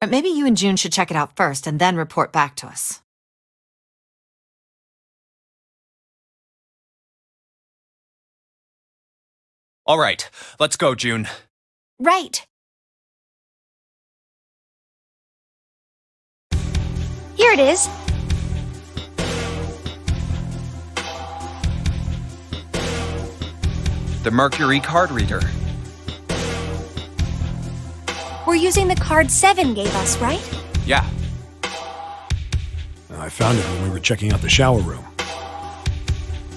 But maybe you and June should check it out first and then report back to us. All right, let's go, June. Right. Here it is. The Mercury card reader. We're using the card 7 gave us, right? Yeah. I found it when we were checking out the shower room.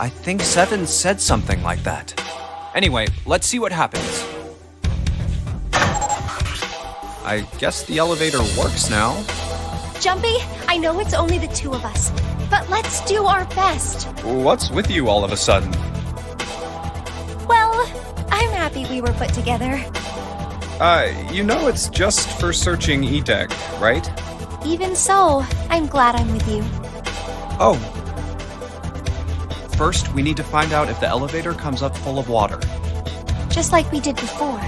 I think 7 said something like that. Anyway, let's see what happens. I guess the elevator works now. Jumpy, I know it's only the two of us, but let's do our best. What's with you all of a sudden? Well, I'm happy we were put together. You know it's just for searching E-Deck, right? Even so, I'm glad I'm with you. Oh. First, we need to find out if the elevator comes up full of water. Just like we did before.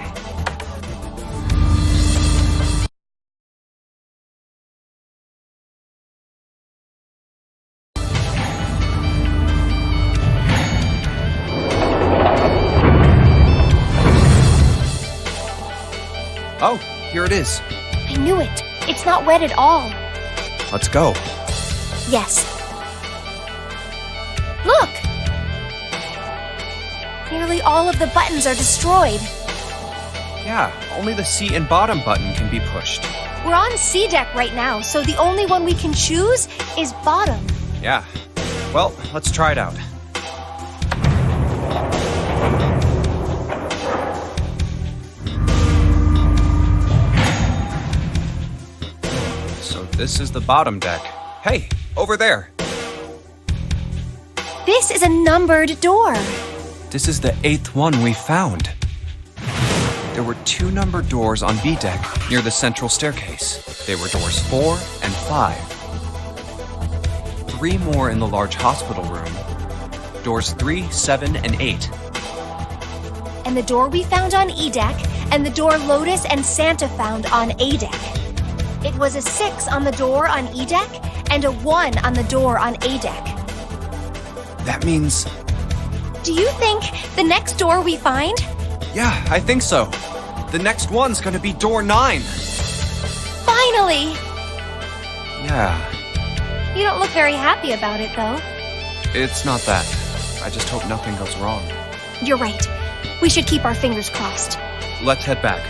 Oh, here it is. I knew it. It's not wet at all. Let's go. Yes. Look! Nearly all of the buttons are destroyed. Yeah, only the seat and bottom button can be pushed. We're on C deck right now, so the only one we can choose is bottom. Yeah. Well, let's try it out. So this is the bottom deck. Hey, over there. This is a numbered door. This is the 8th one we found. There were 2 numbered doors on B deck near the central staircase. They were doors 4 and 5. 3 more in the large hospital room. Doors 3, 7, and 8. And the door we found on E deck, and the door Lotus and Santa found on A deck. It was a 6 on the door on E deck, and a 1 on the door on A deck. That means... Do you think the next door we find? Yeah, I think so. The next one's gonna be door 9. Finally! Yeah, You don't look very happy about it, though. it's not that. I just hope nothing goes wrong. You're right. We should keep our fingers crossed. Let's head back.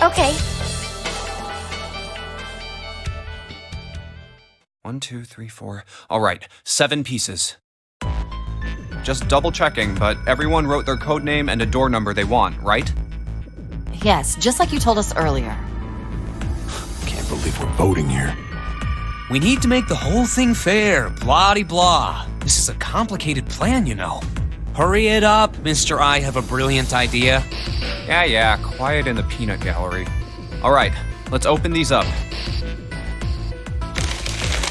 Okay. 1, 2, 3, 4. All right, 7 pieces. Just double checking, but everyone wrote their code name and a door number they want, right? Yes, just like you told us earlier. Can't believe we're voting here. We need to make the whole thing fair, blah-de-blah. This is a complicated plan, you know. Hurry it up, Mr. I have a brilliant idea. Yeah, quiet in the peanut gallery. All right, let's open these up.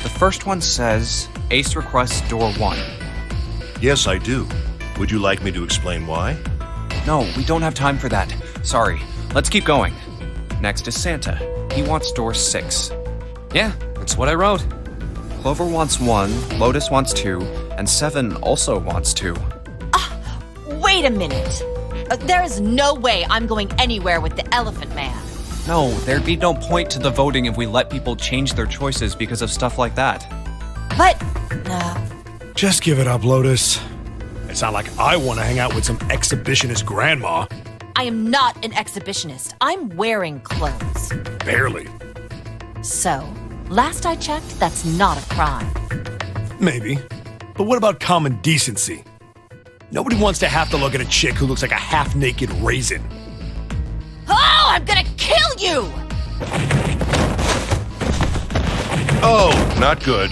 The first one says, Ace requests door 1. Yes, I do. Would you like me to explain why? No, we don't have time for that. Sorry, let's keep going. Next is Santa. He wants door 6. Yeah, that's what I wrote. Clover wants 1, Lotus wants 2, and 7 also wants 2. Wait a minute. There is no way I'm going anywhere with the Elephant Man. No, there'd be no point to the voting if we let people change their choices because of stuff like that. But, Just give it up, Lotus. It's not like I want to hang out with some exhibitionist grandma. I am not an exhibitionist. I'm wearing clothes. Barely. So, last I checked, that's not a crime. Maybe. But what about common decency? Nobody wants to have to look at a chick who looks like a half-naked raisin. Oh, I'm gonna kill you! Oh, not good.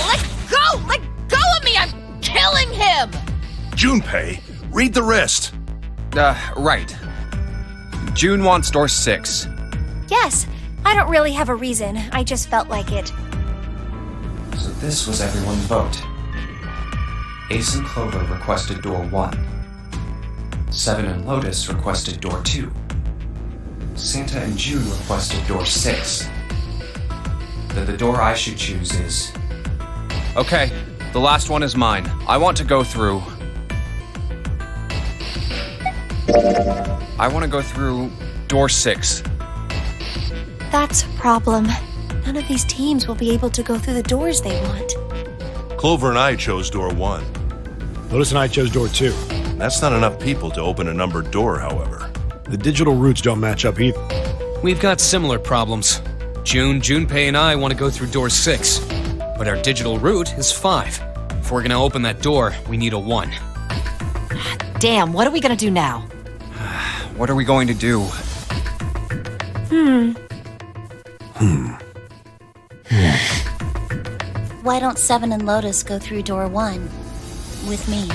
Let go! Let go of me! I'm killing him! Junpei, read the rest. Right. June wants door 6. Yes. I don't really have a reason. I just felt like it. So this was everyone's vote. Ace and Clover requested door 1. 7 and Lotus requested door 2. Santa and June requested door 6. Then the door I should choose is... Okay, the last one is mine. I want to go through... I want to go through door 6. That's a problem. None of these teams will be able to go through the doors they want. Clover and I chose door 1. Lotus and I chose door 2. That's not enough people to open a numbered door, however. The digital routes don't match up either. We've got similar problems. June, Junpei, and I want to go through door 6. But our digital route is 5. If we're gonna open that door, we need a 1. Damn, what are we gonna do now? What are we going to do? Why don't 7 and Lotus go through door 1 with me?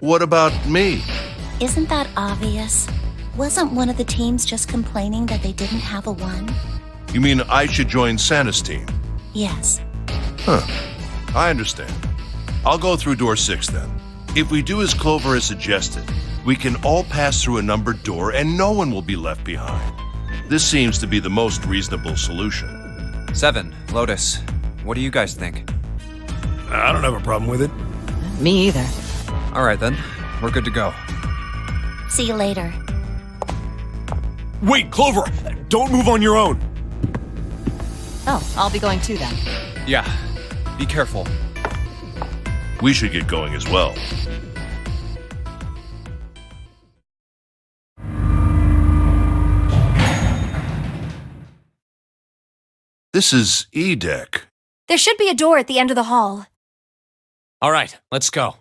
What about me? Isn't that obvious? Wasn't one of the teams just complaining that they didn't have a 1? You mean I should join Santa's team? Yes. I understand. I'll go through door 6 then. If we do as Clover has suggested, we can all pass through a numbered door and no one will be left behind. This seems to be the most reasonable solution. 7, Lotus, what do you guys think? I don't have a problem with it. Me either. Alright then, we're good to go. See you later. Wait, Clover! Don't move on your own! Oh, I'll be going too then. Yeah, be careful. We should get going as well. This is E-Deck. There should be a door at the end of the hall. All right, let's go.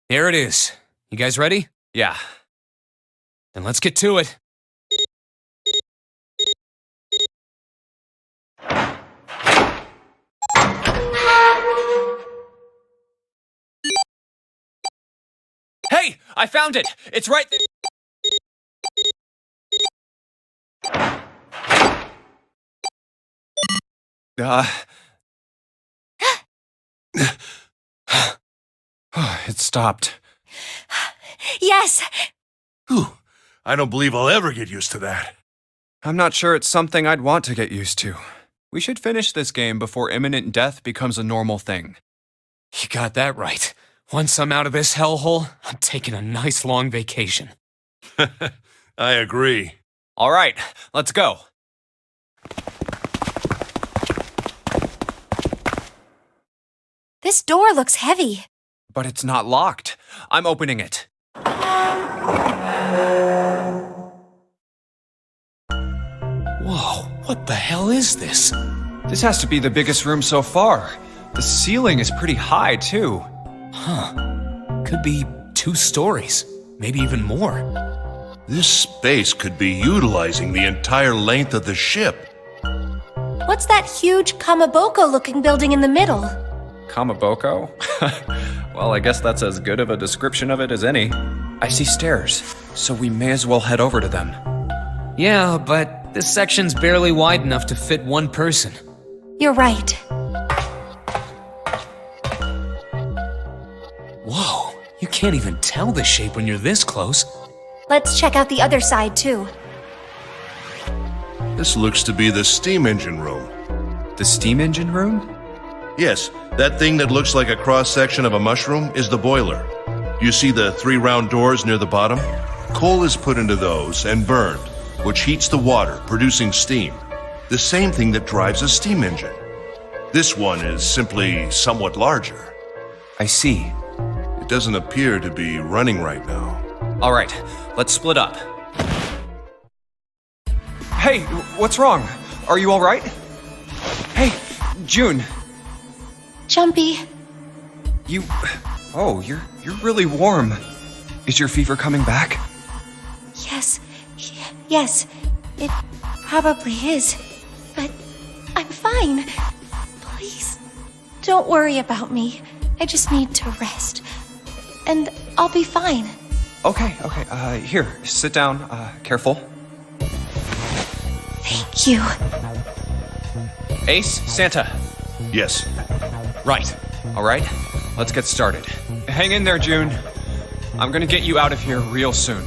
Here it is. You guys ready? Yeah. Then let's get to it. Hey! I found it! It's right there! It stopped. Yes! Whew. I don't believe I'll ever get used to that. I'm not sure it's something I'd want to get used to. We should finish this game before imminent death becomes a normal thing. You got that right. Once I'm out of this hellhole, I'm taking a nice long vacation. I agree. All right, let's go. This door looks heavy. But it's not locked. I'm opening it. Whoa, what the hell is this? This has to be the biggest room so far. The ceiling is pretty high, too. Could be 2 stories, maybe even more. This space could be utilizing the entire length of the ship. What's that huge Kamaboko-looking building in the middle? Kamaboko? Well, I guess that's as good of a description of it as any. I see stairs, so we may as well head over to them. Yeah, but this section's barely wide enough to fit 1 person. You're right. Whoa, you can't even tell the shape when you're this close. Let's check out the other side, too. This looks to be the steam engine room. The steam engine room? Yes, that thing that looks like a cross-section of a mushroom is the boiler. You see the 3 round doors near the bottom? Coal is put into those and burned, which heats the water, producing steam. The same thing that drives a steam engine. This one is simply somewhat larger. I see. It doesn't appear to be running right now. All right, let's split up. Hey, what's wrong? Are you all right? Hey, June. Jumpy. You're really warm. Is your fever coming back? Yes, it probably is. But I'm fine. Please, don't worry about me. I just need to rest. And I'll be fine. Okay. Here, sit down. Careful. Thank you. Ace, Santa. Yes. Right. All right, let's get started. Hang in there, June. I'm gonna get you out of here real soon.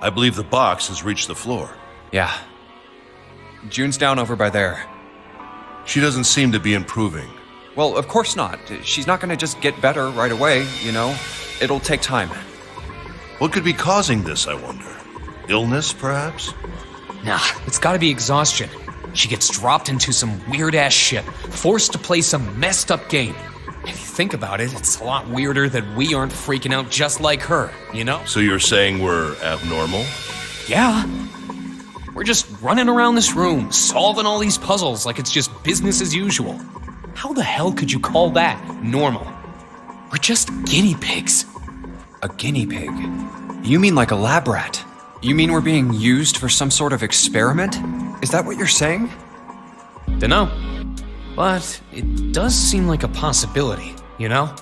I believe the box has reached the floor. Yeah. June's down over by there. She doesn't seem to be improving. Well, of course not. She's not gonna just get better right away, you know? It'll take time. What could be causing this, I wonder? Illness, perhaps? Nah, it's gotta be exhaustion. She gets dropped into some weird-ass shit, forced to play some messed-up game. If you think about it, it's a lot weirder that we aren't freaking out just like her, you know? So you're saying we're abnormal? Yeah. We're just running around this room, solving all these puzzles like it's just business as usual. How the hell could you call that normal? We're just guinea pigs. A guinea pig? You mean like a lab rat? You mean we're being used for some sort of experiment? Is that what you're saying? Dunno. But it does seem like a possibility, you know?